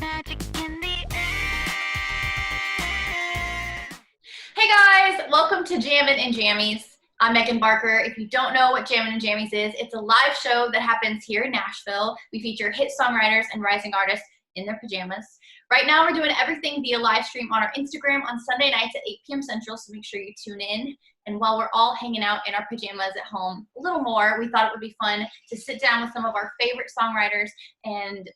magic in the air. Hey guys, welcome to Jammin' and Jammies. I'm Megan Barker. If you don't know what Jammin' and Jammies is, it's a live show that happens here in Nashville. We feature hit songwriters and rising artists in their pajamas. Right now we're doing everything via live stream on our Instagram on Sunday nights at 8 p.m. Central, so make sure you tune in. And while we're all hanging out in our pajamas at home a little more, we thought it would be fun to sit down with some of our favorite songwriters and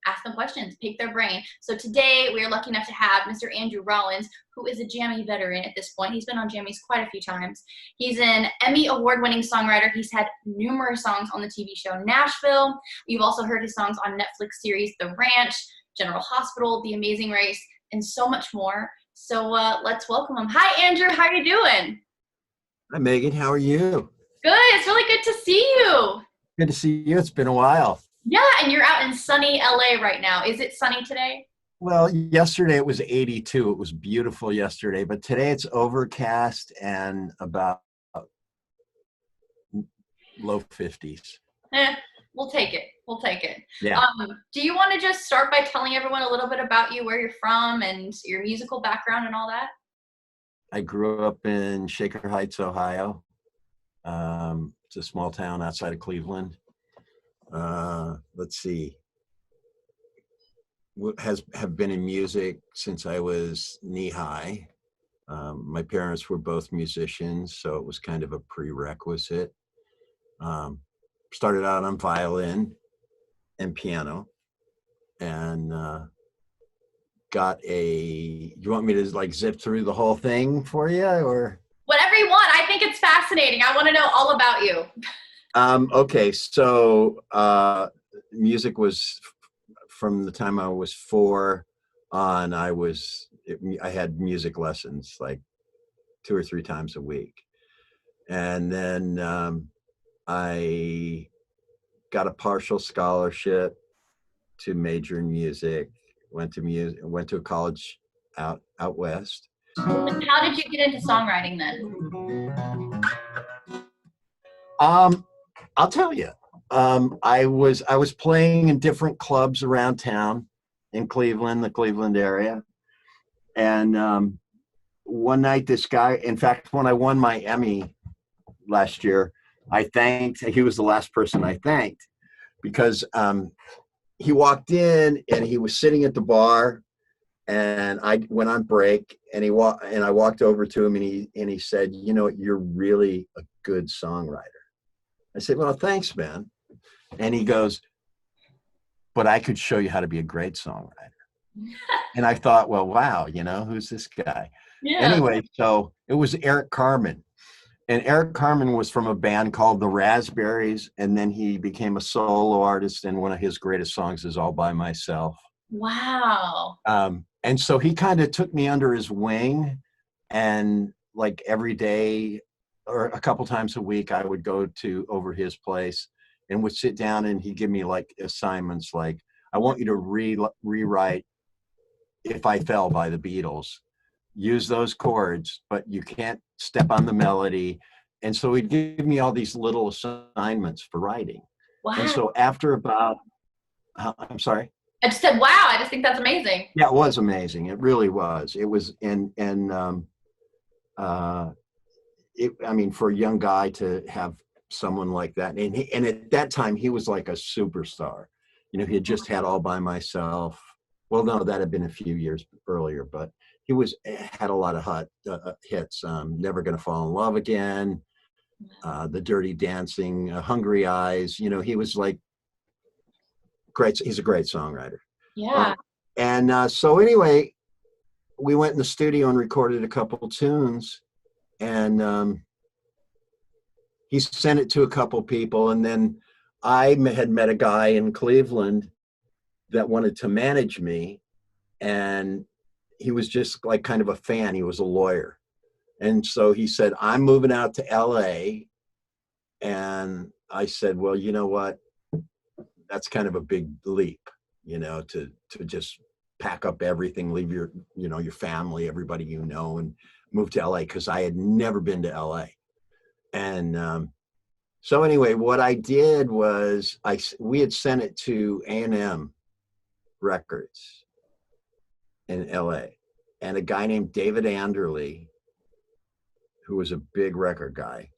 ask them questions, pick their brain. So today we are lucky enough to have Mr. Andrew Rollins, who is a Jammie veteran at this point. He's been on Jammies quite a few times. He's an Emmy award-winning songwriter. He's had numerous songs on the TV show Nashville. You've also heard his songs on Netflix series The Ranch, General Hospital, The Amazing Race, and so much more. So let's welcome him. Hi, Andrew. How are you doing? Hi, Megan. How are you? Good. It's really good to see you. Good to see you. It's been a while. Yeah, and you're out in sunny LA right now. Is it sunny today? Well, yesterday it was 82. It was beautiful yesterday, but today it's overcast and about low 50s. We'll take it. We'll take it. Yeah. Do you want to just start by telling everyone a little bit about you, where you're from, and your musical background and all that? I grew up in Shaker Heights, Ohio. It's a small town outside of Cleveland. Let's see. Have been in music since I was knee high. My parents were both musicians, so it was kind of a prerequisite. Started out on violin and piano, and you want me to like zip through the whole thing for you, or whatever you want? I think it's fascinating. I want to know all about you. Okay, so music was from the time I was 4 on. I had music lessons like 2 or 3 times a week, and then I got a partial scholarship to major in music. Went to a college out west. How did you get into songwriting then? I'll tell you. I was playing in different clubs around town in Cleveland, the Cleveland area. And one night this guy, in fact, when I won my Emmy last year, he was the last person I thanked, because he walked in and he was sitting at the bar, and I went on break, and I walked over to him, and he said, "You know, you're really a good songwriter." I said, "Well, thanks, man." And he goes, "But I could show you how to be a great songwriter." And I thought, well, wow, who's this guy? Yeah. Anyway, so it was Eric Carmen. And Eric Carmen was from a band called the Raspberries, and then he became a solo artist, and one of his greatest songs is All by Myself. Wow. And so he kind of took me under his wing, and like every day or a couple times a week, I would go over his place and would sit down, and he'd give me like assignments like, I want you to rewrite If I Fell by the Beatles. Use those chords, but you can't step on the melody. And so he'd give me all these little assignments for writing. Wow. And so after about, I'm sorry? I just said, wow, I just think that's amazing. Yeah, it was amazing. It really was. It was, for a young guy to have someone like that. And at that time, he was like a superstar. He had just had All by Myself. Well, no, that had been a few years earlier, but he had a lot of hot hits. Never Gonna Fall in Love Again, The Dirty Dancing, Hungry Eyes. He was like great. He's a great songwriter. Yeah. So anyway, we went in the studio and recorded a couple tunes, and he sent it to a couple people, and then I had met a guy in Cleveland that wanted to manage me, and he was just like kind of a fan. He was a lawyer. And so he said, "I'm moving out to LA." And I said, "Well, you know what? That's kind of a big leap, to just pack up everything, leave your family, everybody, and move to LA," because I had never been to LA. And so anyway, what I did was we had sent it to A&M Records in LA. And a guy named David Anderley, who was a big record guy,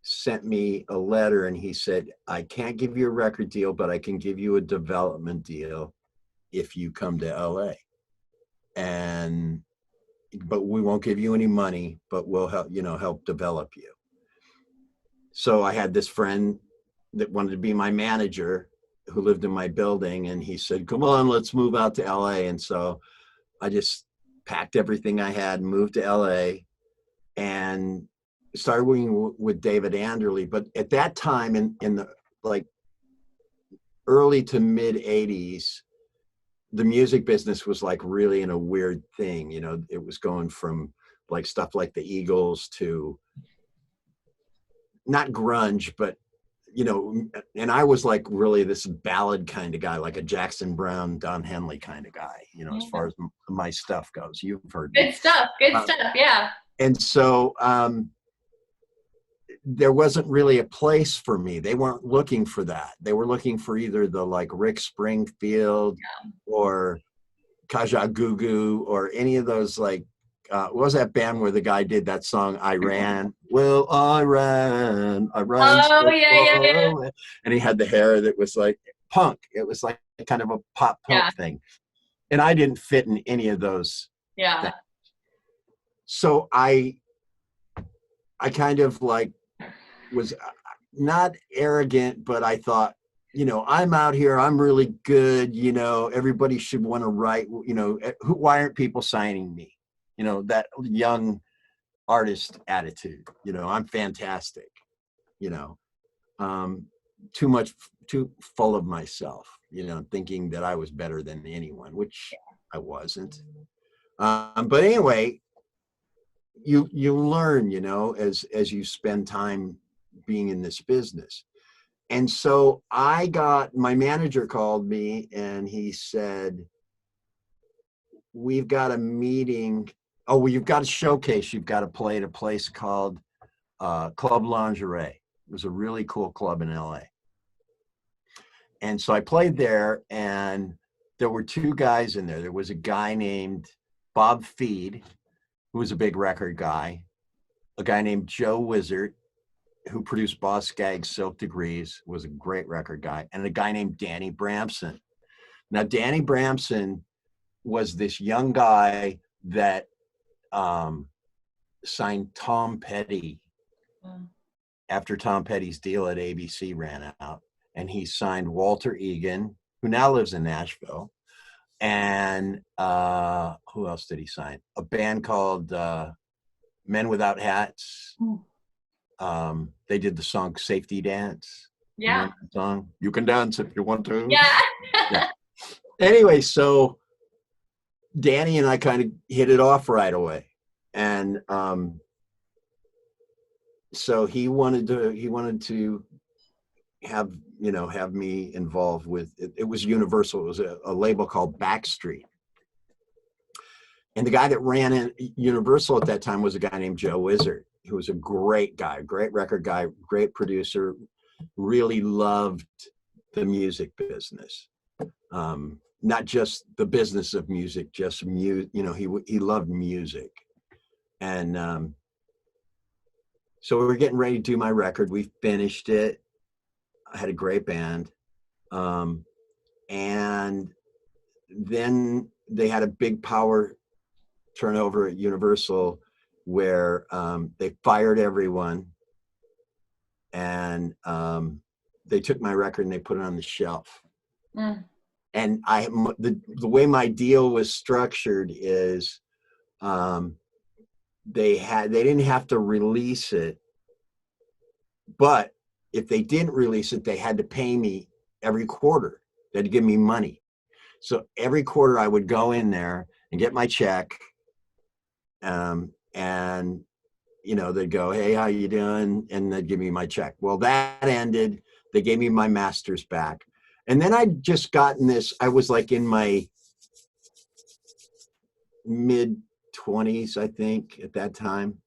sent me a letter and he said, I can't give you a record deal, but I can give you a development deal if you come to LA. But we won't give you any money, but we'll help develop you. So I had this friend that wanted to be my manager who lived in my building, and he said, come on, let's move out to LA. And so I just packed everything I had, moved to LA, and started working with David Anderley. But at that time, in the like early to mid 80s, the music business was like really in a weird thing. It was going from like stuff like the Eagles to not grunge, but and I was like really this ballad kind of guy, like a Jackson Browne, Don Henley kind of guy, as far as my stuff goes. You've heard good stuff, yeah. And so there wasn't really a place for me. They weren't looking for that. They were looking for either the like Rick Springfield or Kajagoogoo or any of those like, what was that band where the guy did that song, I Ran? Well, I ran. Oh, yeah. And he had the hair that was like punk. It was like kind of a pop punk thing. And I didn't fit in any of those things. So I kind of like was not arrogant, but I thought, I'm out here, I'm really good, everybody should want to write, why aren't people signing me? That young artist attitude, I'm fantastic, too full of myself, thinking that I was better than anyone, which I wasn't. But anyway, you learn, as you spend time being in this business. And so my manager called me and he said, we've got a meeting. Oh, well, you've got a showcase. You've got to play at a place called Club Lingerie. It was a really cool club in LA. And so I played there, and there were two guys in there. There was a guy named Bob Feed, who was a big record guy, a guy named Joe Wizard, who produced Boss Skaggs' Silk Degrees, was a great record guy, and a guy named Danny Bramson. Now, Danny Bramson was this young guy that signed Tom Petty after Tom Petty's deal at ABC ran out, and he signed Walter Egan, who now lives in Nashville, and who else did he sign? A band called Men Without Hats. They did the song Safety Dance. Yeah. Song. You can dance if you want to. Yeah. Anyway, so Danny and I kind of hit it off right away. And so he wanted to have me involved with it. It was Universal. It was a label called Backstreet. And the guy that ran in Universal at that time was a guy named Joe Wizard, who was a great guy, great record guy, great producer, really loved the music business. Not just the business of music, just he loved music. And so we were getting ready to do my record. We finished it. I had a great band. And then they had a big power turnover at Universal where they fired everyone, and they took my record and they put it on the shelf. And the way my deal was structured is they didn't have to release it, but if they didn't release it, they had to pay me every quarter. They had to give me money. So every quarter I would go in there and get my check, and they'd go, hey, how you doing? And they'd give me my check. Well, that ended. They gave me my master's back. And then I'd just gotten this, I was like in my mid-20s, I think, at that time.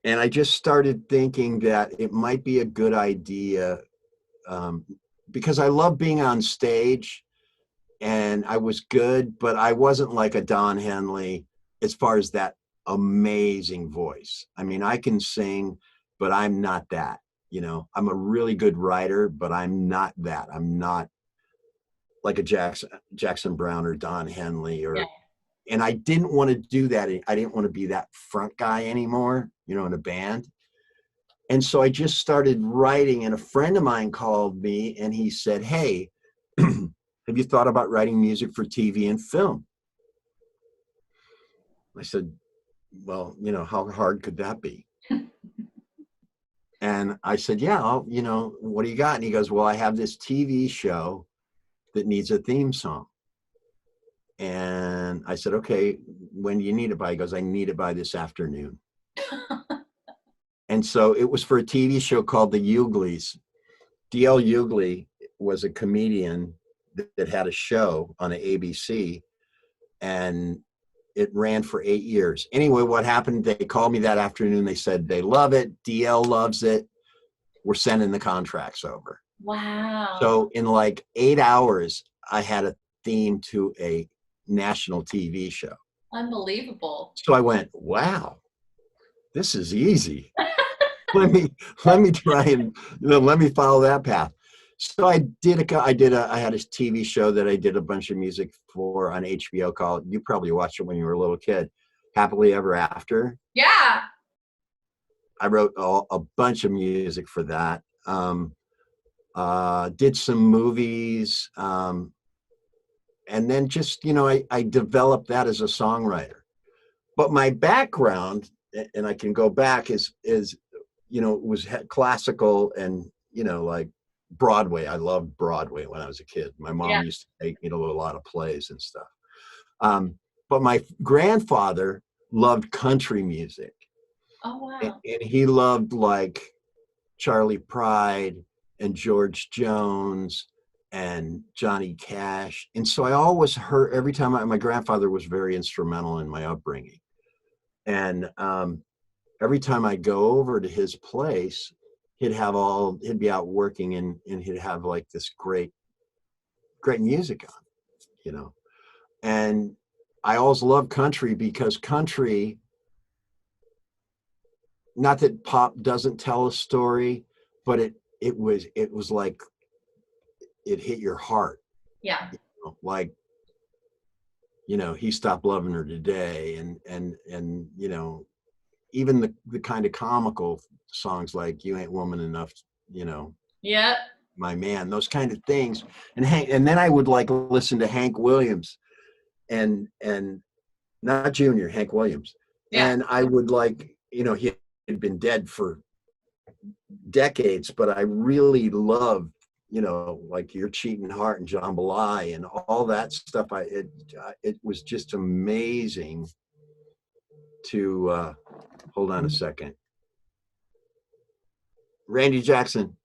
And I just started thinking that it might be a good idea, because I love being on stage, and I was good, but I wasn't like a Don Henley as far as that amazing voice. I mean, I can sing, but I'm not that, you know. I'm a really good writer, but I'm not that. I'm not like a Jackson Brown or Don Henley or, Yeah. and I didn't want to do that. I didn't want to be that front guy anymore, you know, in a band. And so I just started writing, and a friend of mine called me and he said, hey, have you thought about writing music for TV and film? I said, well, you know, how hard could that be? And I said, yeah, you know, what do you got? And he goes, well, I have this TV show that needs a theme song. And I said, okay, when do you need it by? He goes, I need it by this afternoon. And so it was for a TV show called The Uglies. D.L. Hughley was a comedian that had a show on an ABC, and it ran for 8 years. Anyway, what happened, they called me that afternoon. They said they love it. DL loves it. We're sending the contracts over. Wow. So in like 8 hours, I had a theme to a national TV show. Unbelievable. So I went, wow, this is easy. let me try and, you know, let me follow that path. So I had a TV show that I did a bunch of music for on HBO called, you probably watched it when you were a little kid, Happily Ever After. Yeah. I wrote a bunch of music for that. Did some movies. And then just, you know, I developed that as a songwriter. But my background, and I can go back, is you know, was classical and, you know, like Broadway. I loved Broadway when I was a kid. My mom used to take me to a lot of plays and stuff. But my grandfather loved country music. Oh, wow. And he loved like Charlie Pride and George Jones and Johnny Cash. And so I always heard, every time my grandfather was very instrumental in my upbringing. And every time I go over to his place, he'd be out working, and he'd have like this great music on, you know. And I always loved country because country, not that pop doesn't tell a story, but it was like, it hit your heart. Yeah. You know, like, you know, he stopped loving her today. And, you know, even the kind of comical songs like You Ain't Woman Enough, you know, Yep. My Man, those kind of things. And then I would like listen to Hank Williams and not Junior, Hank Williams. Yeah. And I would like, you know, he had been dead for decades, but I really loved, you know, like Your Cheating Heart and Jambalaya and all that stuff. It was just amazing to hold on a second. Randy Jackson.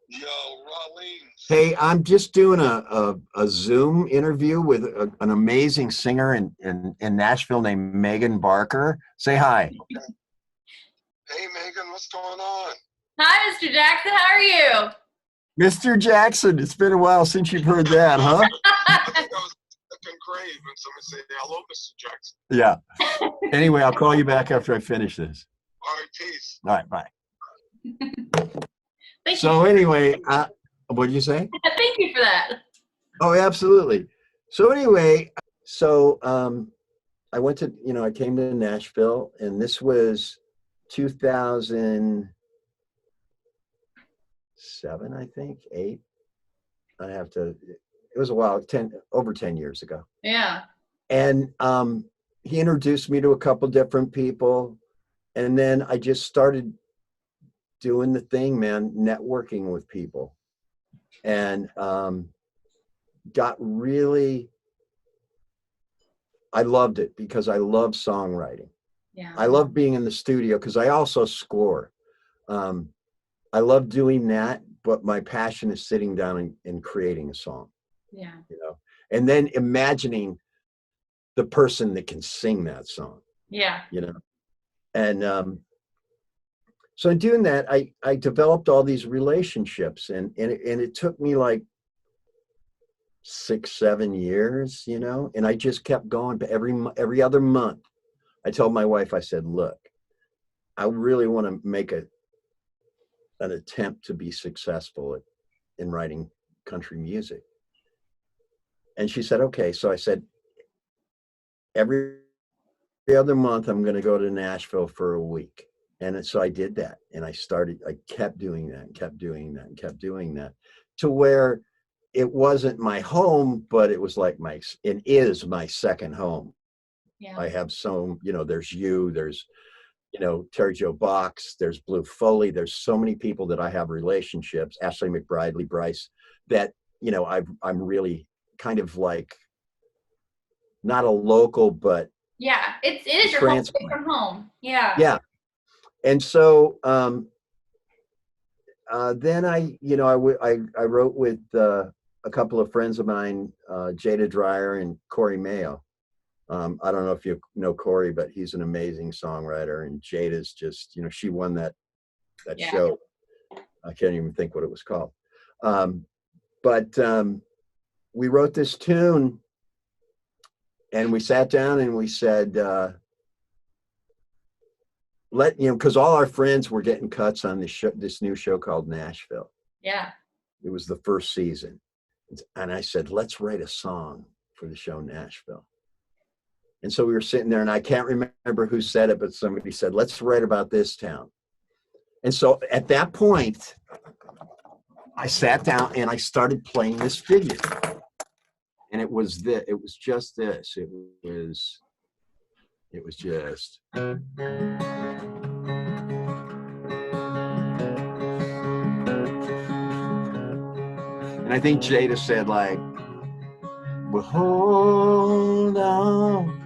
Yo, Rollins. Hey, I'm just doing a Zoom interview with an amazing singer in Nashville named Megan Barker. Say hi. Hey, Megan, what's going on? Hi, Mr. Jackson. How are you? Mr. Jackson, it's been a while since you've heard that, huh? I think I was second grade when somebody said, hello, Mr. Jackson. Yeah. Anyway, I'll call you back after I finish this. All right, peace. All right, bye. Thank So you. anyway, what did you say? Thank you for that. Oh, absolutely. So anyway, I went to, you know, I came to Nashville, and this was 2007, I think, 8. It was a while, over 10 years ago. Yeah. And he introduced me to a couple different people, and then I just started doing the thing, man, networking with people, and got really, I loved it because I love songwriting. Yeah. I love being in the studio because I also score. I love doing that, but my passion is sitting down and creating a song. Yeah. You know, and then imagining the person that can sing that song. Yeah. You know, and So in doing that, I developed all these relationships, and it took me like 6, 7 years, you know, and I just kept going. But every other month, I told my wife, I said, look, I really want to make an attempt to be successful in writing country music. And she said, okay. So I said, every other month, I'm going to go to Nashville for a week. And so I did that. And I kept doing that and kept doing that and kept doing that, to where it wasn't my home, but it was like it is my second home. Yeah. I have there's there's, Terry Joe Box, there's Blue Foley. There's so many people that I have relationships, Ashley McBride, Lee Bryce, that, I'm really kind of like not a local, but yeah, it is your home away from home. Yeah. Yeah. And so then I wrote with a couple of friends of mine, Jada Dreyer and Corey Mayo. I don't know if you know Corey, but he's an amazing songwriter, and Jada's just, she won that show. I can't even think what it was called. But we wrote this tune, and we sat down and we said, because all our friends were getting cuts on this new show called Nashville. Yeah. It was the first season. And I said, let's write a song for the show Nashville. And so we were sitting there, and I can't remember who said it, but somebody said, let's write about this town. And so at that point, I sat down and I started playing this figure. And it was just this. It was just. And I think Jada said, like, well, hold on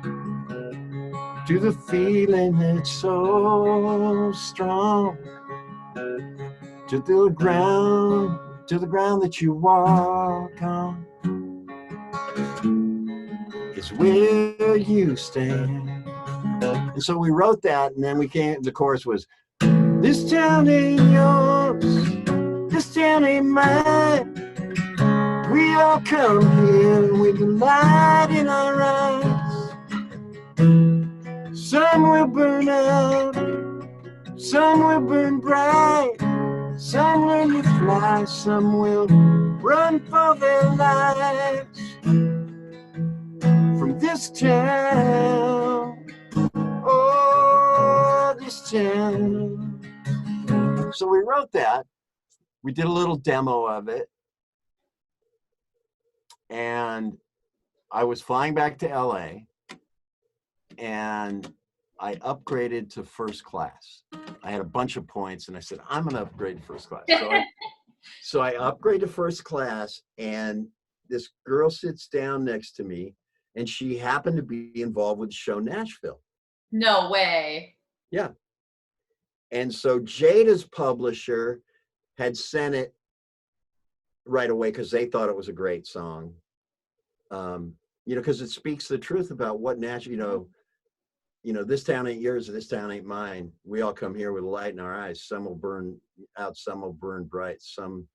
to the feeling that's so strong, to the ground that you walk on is where you stand. And so we wrote that, and then the chorus was, this town ain't yours, this town ain't mine. We all come here with the light in our eyes. Some will burn out, some will burn bright. Some learn to fly, some will run for their lives. From this town, oh, this town. So we wrote that. We did a little demo of it. And I was flying back to LA, and I upgraded to first class. I had a bunch of points, and I said, I'm going to upgrade to first class. So I upgraded to first class, and this girl sits down next to me, and she happened to be involved with the show Nashville. No way. Yeah. And so Jada's publisher had sent it right away because they thought it was a great song. Because it speaks the truth about what Nashville, this town ain't yours, this town ain't mine. We all come here with a light in our eyes. Some will burn out, some will burn bright. Some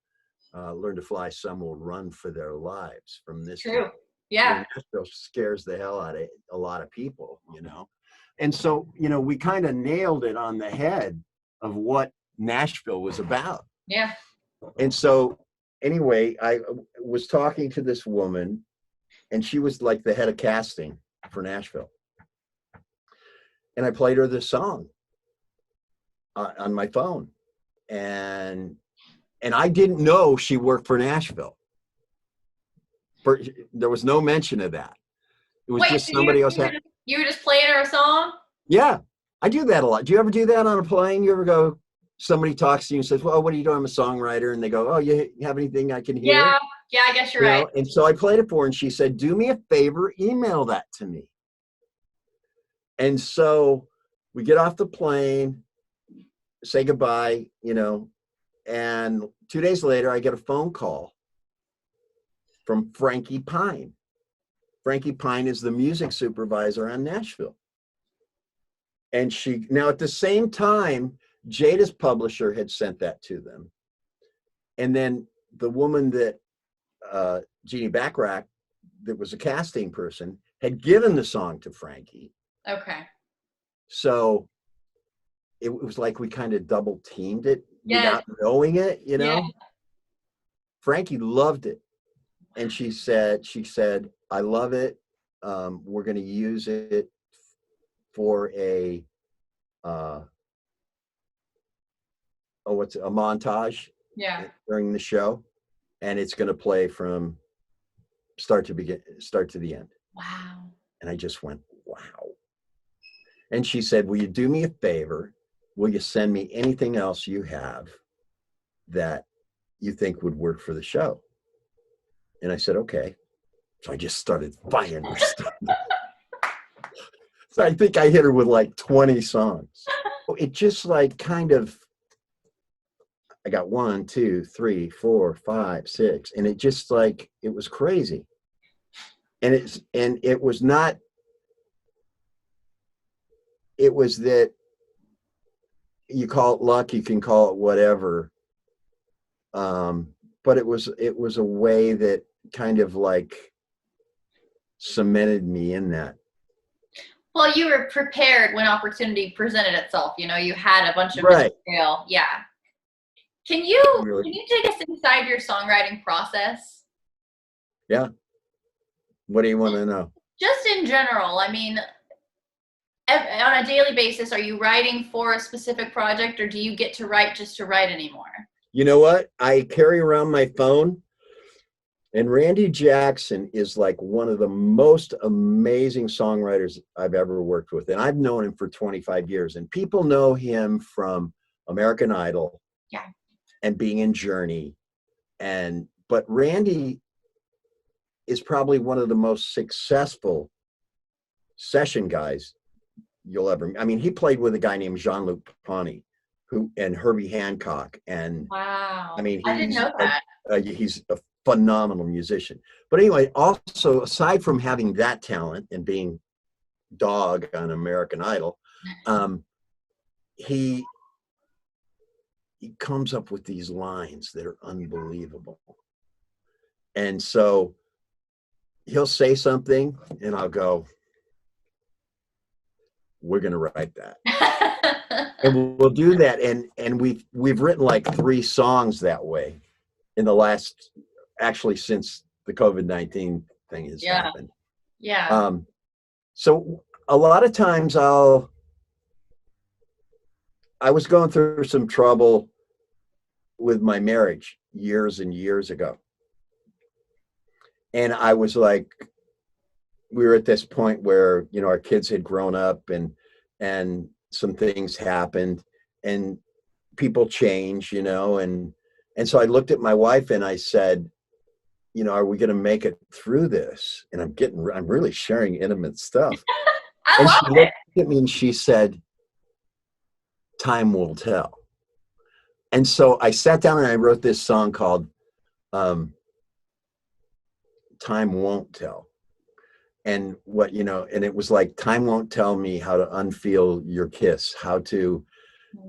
learn to fly, some will run for their lives from this. True. Town. Yeah. Nashville scares the hell out of a lot of people, And so, we kind of nailed it on the head of what Nashville was about. Yeah. And so, anyway, I was talking to this woman, and she was like the head of casting for Nashville. And I played her this song on my phone. And I didn't know she worked for Nashville. There was no mention of that. It was just somebody else. You were just playing her a song? Yeah, I do that a lot. Do you ever do that on a plane? You ever go, somebody talks to you and says, well, what are you doing? I'm a songwriter. And they go, oh, you have anything I can hear? Yeah, I guess you're right. And so I played it for her, and she said, do me a favor, email that to me. And so we get off the plane, say goodbye, and 2 days later, I get a phone call from Frankie Pine. Frankie Pine is the music supervisor on Nashville. And now at the same time, Jada's publisher had sent that to them. And then the woman that, Jeannie Backrack, that was a casting person, had given the song to Frankie. Okay. So it was like we kind of double teamed it without knowing it, you know? Yeah. Frankie loved it. And she said, I love it. We're going to use it for a montage during the show, and it's going to play from start to the end. Wow. And I just went, wow. And she said, will you do me a favor? Will you send me anything else you have that you think would work for the show? And I said, okay. So I just started buying her stuff. So I think I hit her with like 20 songs. It just like kind of, I got 1, 2, 3, 4, 5, 6. And it just like, it was crazy. And it was not, it was that you call it luck, you can call it whatever. But it was a way that kind of like cemented me in that. Well, you were prepared when opportunity presented itself. You know, you had a bunch of material. Yeah. Can you take us inside your songwriting process? Yeah. What do you want to know? Just in general. I mean, on a daily basis, are you writing for a specific project, or do you get to write just to write anymore? You know what? I carry around my phone, and Randy Jackson is like one of the most amazing songwriters I've ever worked with. And I've known him for 25 years. And people know him from American Idol and being in Journey. But Randy is probably one of the most successful session guys you'll ever. I mean, he played with a guy named Jean-Luc Ponty, and Herbie Hancock, and wow. I mean, I didn't know that. He's a phenomenal musician. But anyway, also aside from having that talent and being dog on American Idol, he comes up with these lines that are unbelievable. And so he'll say something and I'll go, we're going to write that. And we'll do that. And we've written like 3 songs that way in the last, actually since the COVID-19 thing has happened. Yeah. So a lot of times I was going through some trouble with my marriage years and years ago. And I was like, we were at this point where, you know, our kids had grown up and some things happened and people change, you know, and so I looked at my wife and I said, you know, are we going to make it through this? And I'm really sharing intimate stuff. I love she looked at me and she said, time will tell. And so I sat down and I wrote this song called Time Won't Tell. And what, you know, and it was like, time won't tell me how to unfeel your kiss, how to,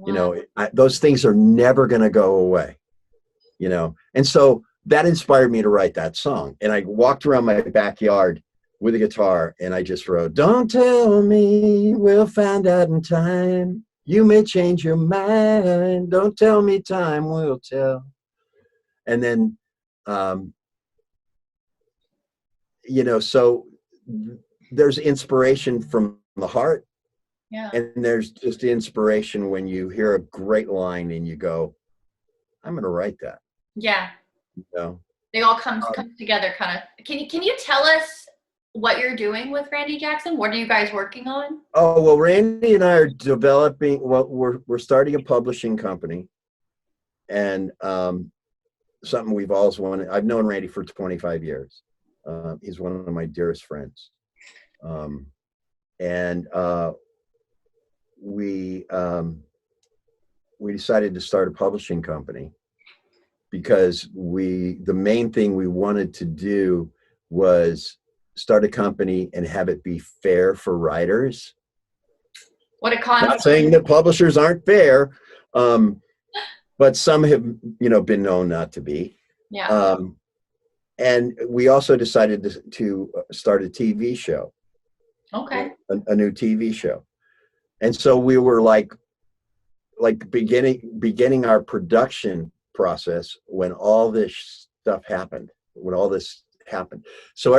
you know, those things are never going to go away, you know? And so that inspired me to write that song. And I walked around my backyard with a guitar and I just wrote, don't tell me, we'll find out in time. You may change your mind. Don't tell me, time will tell. And then, you know, so there's inspiration from the heart. Yeah. And there's just inspiration when you hear a great line and you go, I'm going to write that. Yeah. You know? They all come together kind of. Can you tell us what you're doing with Randy Jackson? What are you guys working on? Oh, well, Randy and I are developing, well, we're starting a publishing company, and something we've always wanted. I've known Randy for 25 years. He's one of my dearest friends. And we decided to start a publishing company because the main thing we wanted to do was start a company and have it be fair for writers. What a concept. Not saying that publishers aren't fair, But some have, been known not to be. Yeah. And we also decided to start a TV show, Okay. a new TV show. And so we were like beginning our production process when all this stuff happened, So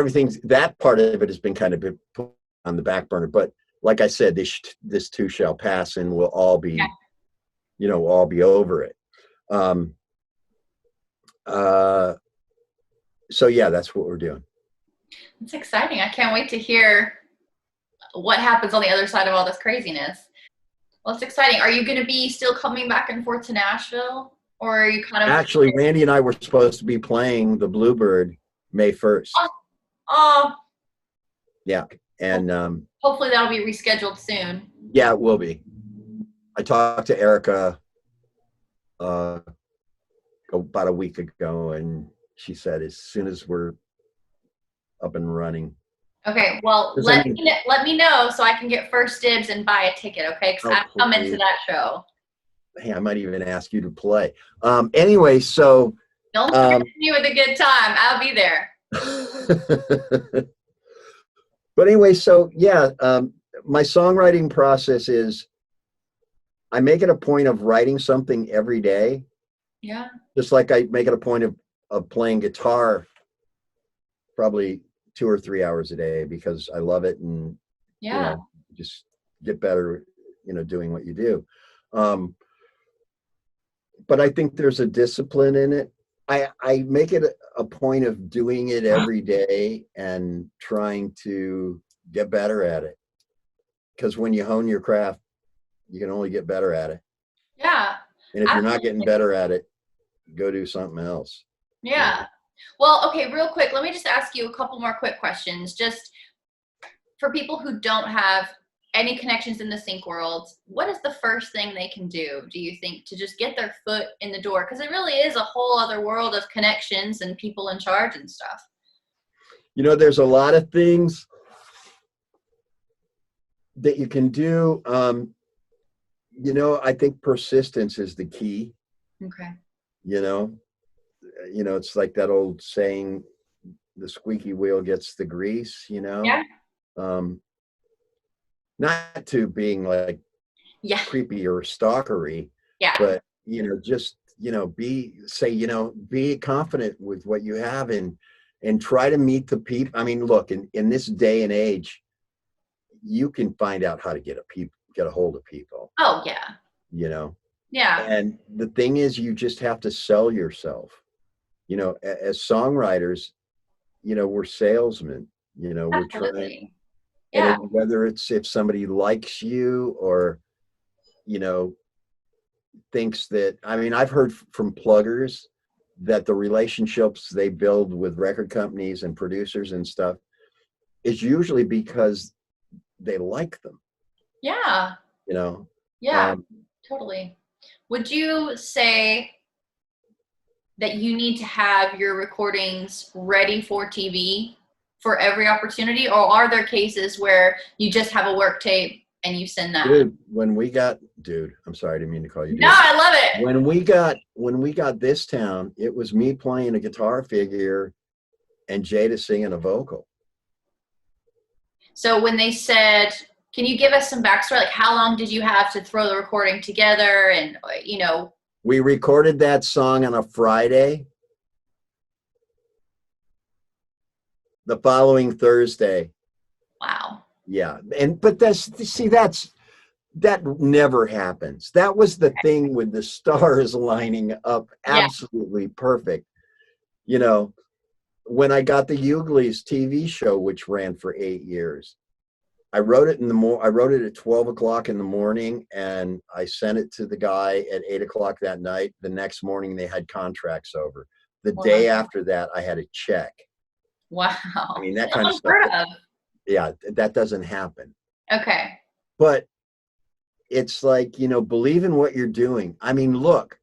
that part of it has been kind of put on the back burner. But like I said, this too shall pass, and we'll all be, all be over it. So yeah, that's what we're doing. It's exciting. I can't wait to hear what happens on the other side of all this craziness. Well, it's exciting. Are you going to be still coming back and forth to Nashville, or are you kind of Actually, Randy and I were supposed to be playing the Bluebird May 1st. Oh. Yeah. And hopefully that'll be rescheduled soon. Yeah, it will be. I talked to Erica about a week ago, and she said as soon as we're up and running. Okay, well, let me know so I can get first dibs and buy a ticket, okay? Because I'm coming to that show. Hey, I might even ask you to play. Anyway, so don't forget me with a good time. I'll be there. But anyway, so yeah, my songwriting process is I make it a point of writing something every day. Yeah. Just like I make it a point of playing guitar probably 2 or 3 hours a day because I love it, and just get better, doing what you do. But I think there's a discipline in it. I make it a point of doing it every day and trying to get better at it. Because when you hone your craft, you can only get better at it. Yeah. And if you're not getting better at it, go do something else. Yeah. Well, okay, real quick, let me just ask you a couple more quick questions. Just for people who don't have any connections in the sync world, what is the first thing they can do you think, to just get their foot in the door? Because it really is a whole other world of connections and people in charge and stuff. There's a lot of things that you can do. I think persistence is the key. Okay. It's like that old saying, the squeaky wheel gets the grease, Yeah. Not to being like creepy or stalkery, but just be confident with what you have and try to meet the people. I mean, look, in this day and age, you can find out how to get a hold of people. Oh yeah. Yeah. And the thing is, you just have to sell yourself. As songwriters, we're salesmen. We're trying. Yeah. And whether it's if somebody likes you or, thinks that, I've heard from pluggers that the relationships they build with record companies and producers and stuff is usually because they like them. Yeah. Yeah, totally. Would you say that you need to have your recordings ready for TV for every opportunity, or are there cases where you just have a work tape and you send that? Dude, I'm sorry, I didn't mean to call you dude. No, I love it. When we got This Town, it was me playing a guitar figure and Jada singing a vocal. So when they said, can you give us some backstory? Like, how long did you have to throw the recording together? And, we recorded that song on a Friday. The following Thursday. Wow. Yeah. But that never happens. That was the thing with the stars lining up absolutely perfect. When I got the Uglies TV show, which ran for 8 years, I wrote it I wrote it at 12 o'clock in the morning, and I sent it to the guy at 8 o'clock that night. The next morning they had contracts over. The day after that, I had a check. Wow. That kind of stuff. Yeah, that doesn't happen. Okay. But it's like, believe in what you're doing. Look,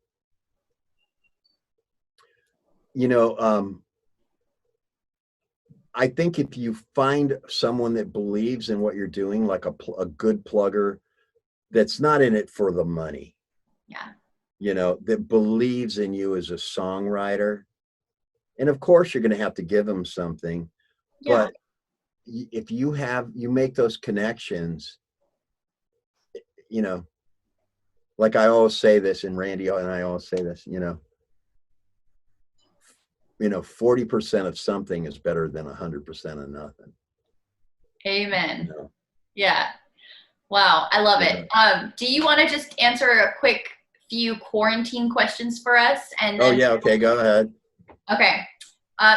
I think if you find someone that believes in what you're doing, like a good plugger that's not in it for the money. Yeah. you know, that believes in you as a songwriter. And of course, you're going to have to give them something. Yeah. But if you make those connections, you know, like I always say this, and Randy and I always say this, you know, 40% of something is better than 100% of nothing. Amen. You know? Yeah. Wow. I love it. Yeah. Do you want to just answer a quick few quarantine questions for us? And then, Oh yeah. Okay. Go ahead. Okay.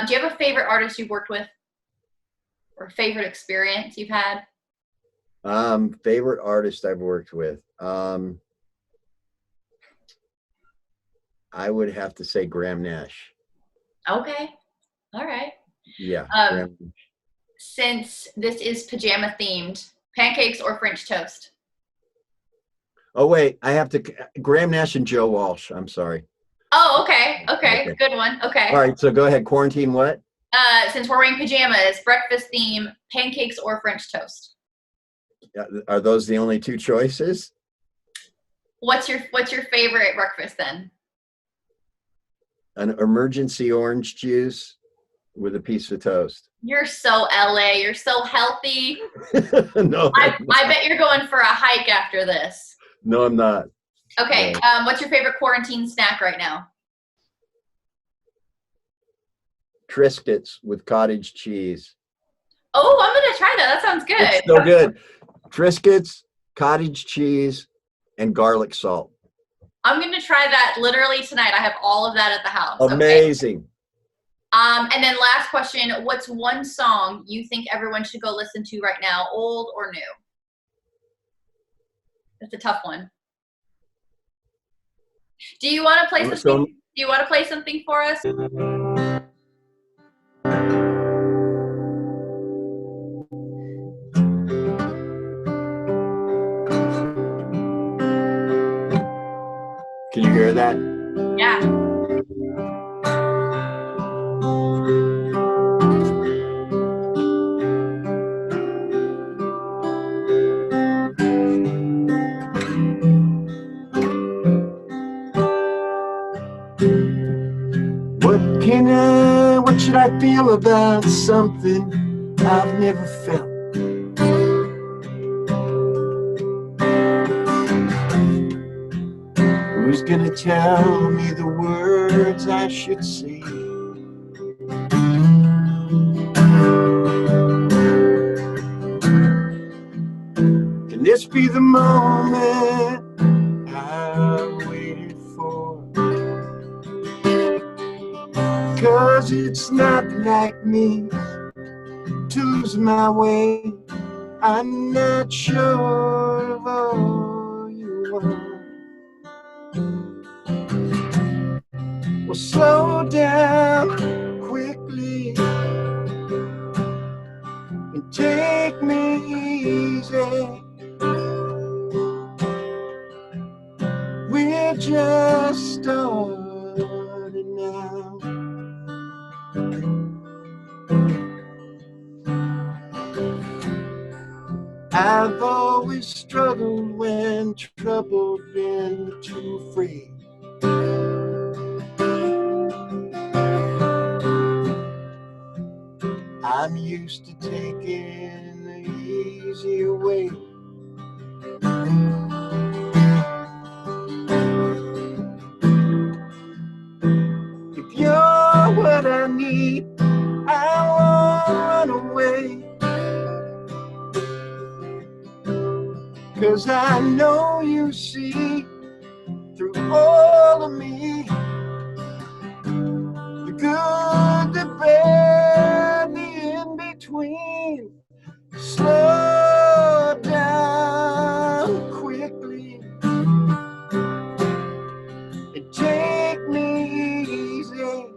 Do you have a favorite artist you've worked with, or favorite experience you've had? Favorite artist I've worked with. I would have to say Graham Nash. Okay. All right. Yeah. Um, since this is pajama themed, pancakes or French toast? Oh wait, I have to. Graham Nash and Joe Walsh. I'm sorry. Oh, okay. Okay. Okay. Good one. Okay. All right. So go ahead. Quarantine. What? Since we're wearing pajamas, breakfast theme, pancakes or French toast? Are those the only two choices? What's your favorite breakfast then? An emergency orange juice with a piece of toast. You're so LA. You're so healthy. No. I bet you're going for a hike after this. No, I'm not. Okay. No. What's your favorite quarantine snack right now? Triscuits with cottage cheese. Oh, I'm gonna try that. That sounds good. It's so good. Triscuits, cottage cheese, and garlic salt. I'm gonna try that literally tonight. I have all of that at the house. Amazing. Okay. And then last question, what's one song you think everyone should go listen to right now, old or new? That's a tough one. Do you want to play something? Do you want to play something for us? Can you hear that? Yeah. What should I feel about something I've never felt? Who's gonna tell me the words I should say? Can this be the moment I've waited for? 'Cause it's not like me to lose my way. I'm not sure of all you are. Well, slow down quickly and take me easy. We're just starting now. I've always struggled when troubled, been too free. I'm used to taking the easier way. If you're what I need, I won't run away. 'Cause I know you see through all of me, the good, the bad, the in between. Slow down quickly and take me easy.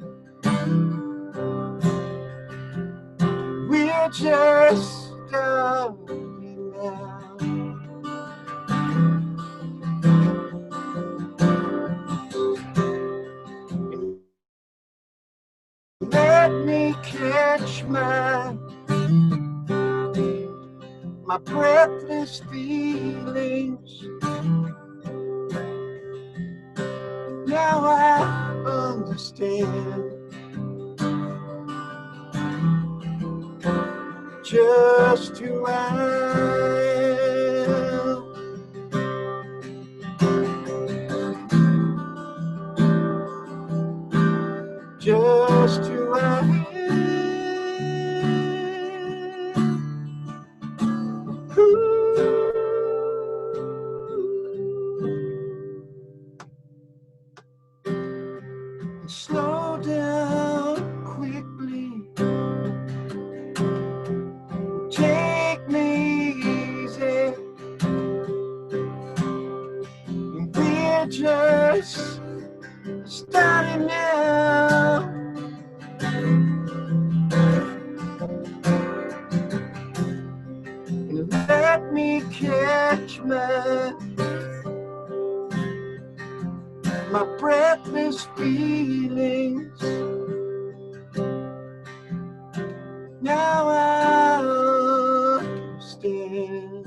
We're just starting now. Let me catch my breathless feelings Now I understand just who I am. Just who I am. Ooh. Slow down quickly. Take me easy. We're just starting now. And let me catch my breathless feelings. Now I understand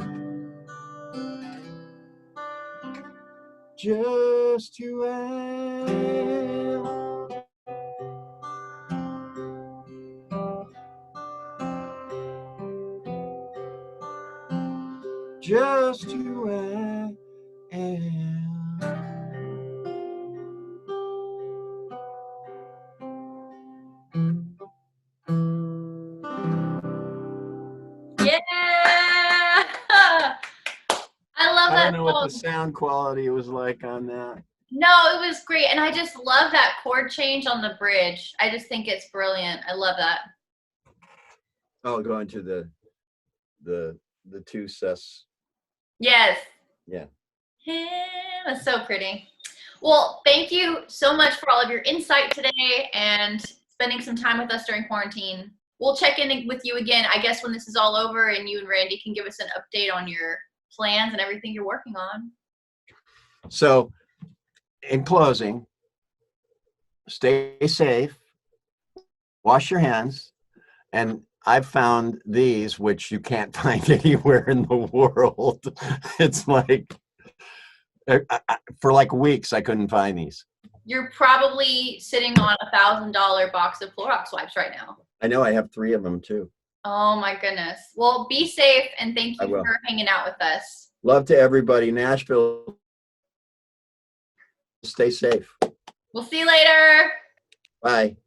just who I am. Just who I am. Yeah. I love I that don't know what the song. sound quality was like on that. No, it was great. And I just love that chord change on the bridge. I just think it's brilliant. I love that. Oh, going to the two sus. Yes. Yeah. That's so pretty. Well, thank you so much for all of your insight today and spending some time with us during quarantine. We'll check in with you again, I guess, when this is all over and you and Randy can give us an update on your plans and everything you're working on. So, in closing, stay safe, wash your hands, and I've found these, which you can't find anywhere in the world. It's like, for like weeks, I couldn't find these. You're probably sitting on $1,000 box of Clorox wipes right now. I know I have 3 of them too. Oh my goodness. Well, be safe and thank I you will. for hanging out with us. Love to everybody. Nashville, stay safe. We'll see you later. Bye.